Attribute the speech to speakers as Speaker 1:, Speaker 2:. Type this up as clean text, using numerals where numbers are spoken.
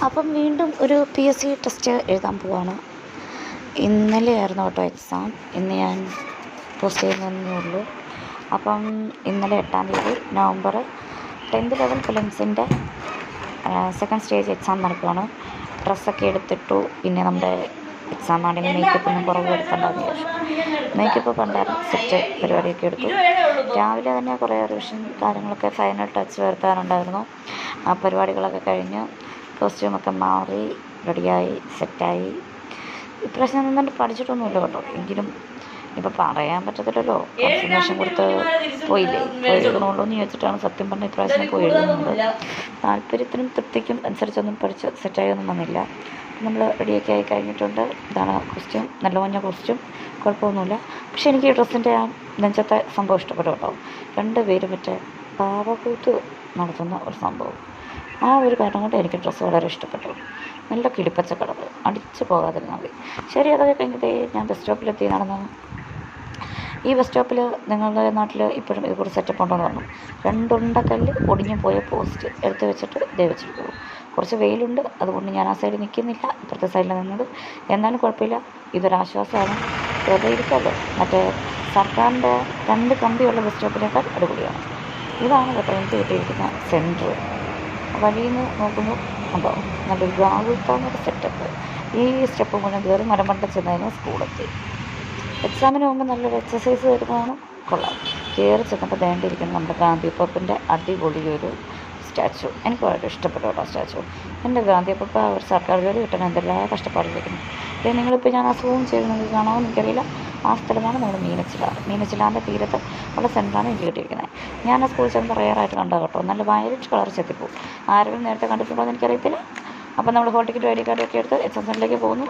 Speaker 1: അപ്പം വീണ്ടും ഒരു PSC ടെസ്റ്റ് എഴുതാൻ പോവാണ്. ഇന്നലെയായിരുന്നു കേട്ടോ എക്സാം. ഇന്ന് ഞാൻ പോസ്റ്റ് ചെയ്യുന്നതേ ഉള്ളൂ. അപ്പം ഇന്നലെ 8-ാം തീയതി നവംബർ 10th ലെവൽ ഫിലിംസിൻ്റെ സെക്കൻഡ് സ്റ്റേജ് എക്സാം നടക്കുകയാണ്. ഡ്രസ്സൊക്കെ എടുത്തിട്ടു. പിന്നെ നമ്മുടെ എക്സാം ആണെങ്കിൽ മേക്കപ്പൊന്നും കുറവ് എടുക്കണ്ടെന്ന് വിചാരിച്ചു. മേക്കപ്പ് പണ്ടായിരുന്നു സെറ്റ് പരിപാടിയൊക്കെ എടുത്തു. രാവിലെ തന്നെ കുറേ റിവിഷൻ കാര്യങ്ങളൊക്കെ ഫൈനൽ ടച്ച് വരുത്താനുണ്ടായിരുന്നു. ആ പരിപാടികളൊക്കെ കഴിഞ്ഞ് കോസ്റ്റ്യൂമൊക്കെ മാറി റെഡിയായി സെറ്റായി. ഇപ്രാവശ്യം ഞാൻ നന്നായിട്ട് പഠിച്ചിട്ടൊന്നുമില്ല കേട്ടോ. എങ്കിലും ഇപ്പോൾ പറയാൻ പറ്റത്തില്ലല്ലോ. കൺഫർമേഷൻ കൊടുത്ത് പോയില്ലേ, പോയി എഴുതണമല്ലോ എന്ന് ചോദിച്ചിട്ടാണ് സത്യം പറഞ്ഞാൽ ഇപ്രാവശ്യം പോയി എഴുതുന്നത്. താല്പര്യത്തിനും തൃപ്തിക്കും അനുസരിച്ചൊന്നും പഠിച്ച് സെറ്റായൊന്നും വന്നില്ല. നമ്മൾ റെഡിയൊക്കെ ആയി കഴിഞ്ഞിട്ടുണ്ട്. ഇതാണ് കോസ്റ്റ്യൂം, നല്ല മഞ്ഞ കോസ്റ്റ്യൂം, കുഴപ്പമൊന്നുമില്ല. പക്ഷേ എനിക്ക് ഈ ഡ്രസ്സിൻ്റെ ആ നെഞ്ചത്തെ സംഭവം ഇഷ്ടപ്പെട്ടു കേട്ടോ. 2 പേര് മറ്റേ പാവക്കൂത്ത് നടത്തുന്ന ഒരു സംഭവം, ആ ഒരു കാരണം കൊണ്ട് എനിക്ക് ഡ്രസ്സ് വളരെ ഇഷ്ടപ്പെട്ടു. നല്ല കിളിപ്പച്ച കളർ, അടിച്ച് പോകാതിരുന്നാൽ മതി. ശരി, അതൊക്കെ കഴിഞ്ഞിട്ട് ഞാൻ ബസ് സ്റ്റോപ്പിലെത്തി നടന്നു. ഈ ബസ് സ്റ്റോപ്പിൽ നിങ്ങളുടെ നാട്ടിൽ ഇപ്പോഴും ഇതുകൂടി സെറ്റപ്പ് ഉണ്ടോയെന്ന് പറഞ്ഞു. 2 ഉണ്ടക്കല്ല് ഒടിഞ്ഞു പോയ പോസ്റ്റ് എടുത്ത് വെച്ചിട്ട് ഇതേ വെച്ചിട്ട് പോകും. കുറച്ച് വെയിലുണ്ട്, അതുകൊണ്ട് ഞാൻ ആ സൈഡിൽ നിൽക്കുന്നില്ല, ഇപ്പുറത്തെ സൈഡിൽ നിന്നത്. എന്നാലും കുഴപ്പമില്ല, ഇതൊരാശ്വാസമാണ്. വെറുതെ ഇരിക്കാമല്ലോ. മറ്റേ സർക്കാരിൻ്റെ 2 കമ്പിയുള്ള ബസ് സ്റ്റോപ്പിനേക്കാൾ അടിപൊളിയാണ്. ഇതാണ് കേട്ടോ എനിക്ക് കിട്ടിയിരിക്കുന്ന സെൻറ്റർ. വഴിയിൽ നിന്ന് നോക്കുമ്പോൾ ഉണ്ടോ നല്ലൊരു ഗാവുത്താന്നൊരു സെറ്റപ്പ്. ഈ സ്റ്റെപ്പ് മുഴുവൻ കയറി മരമണ്ട ചെന്നതിന് സ്കൂളെത്തി. എക്സാമിന് മുമ്പ് നല്ലൊരു എക്സസൈസ് വരുന്നതാണ്. കൊള്ളാം. കയറി ചെന്നപ്പോൾ വേണ്ടിയിരിക്കുന്നത് നമ്മുടെ ഗാന്ധിയപ്പൻ്റെ അടിപൊളി ഒരു സ്റ്റാച്ചു. എനിക്ക് വളരെ ഇഷ്ടപ്പെട്ടു കേട്ടോ സ്റ്റാച്ചു. എൻ്റെ ഗാന്ധിയപ്പ ഒരു സർക്കാർ ജോലി കിട്ടാൻ എന്തെല്ലാം കഷ്ടപ്പാടിരിക്കുന്നു. നിങ്ങളിപ്പോൾ ഞാൻ ആ സൂം ചെയ്യുന്നത് കാണാമോ എനിക്കറിയില്ല. ആ സ്ഥലമാണ് നമ്മുടെ മീനച്ചിലാറിൻ്റെ തീരത്ത് ഉള്ള സെൻറ്ററാണ് എനിക്ക് കിട്ടിയിരിക്കുന്നത്. ഞാൻ ആ സ്കൂൾ ചെന്ന് റെയറായിട്ട് കണ്ടത് കേട്ടോ. നല്ല വയലറ്റ് കളർ ചെത്തിപ്പോവും. ആരെങ്കിലും നേരത്തെ കണ്ടിട്ടുണ്ടോ എന്ന് എനിക്കറിയത്തില്ല. അപ്പം നമ്മൾ ഹോൾ ടിക്കറ്റ് ID കാർഡൊക്കെ എടുത്ത് എക്സാം സെൻറ്ററിലേക്ക് പോകുന്നു.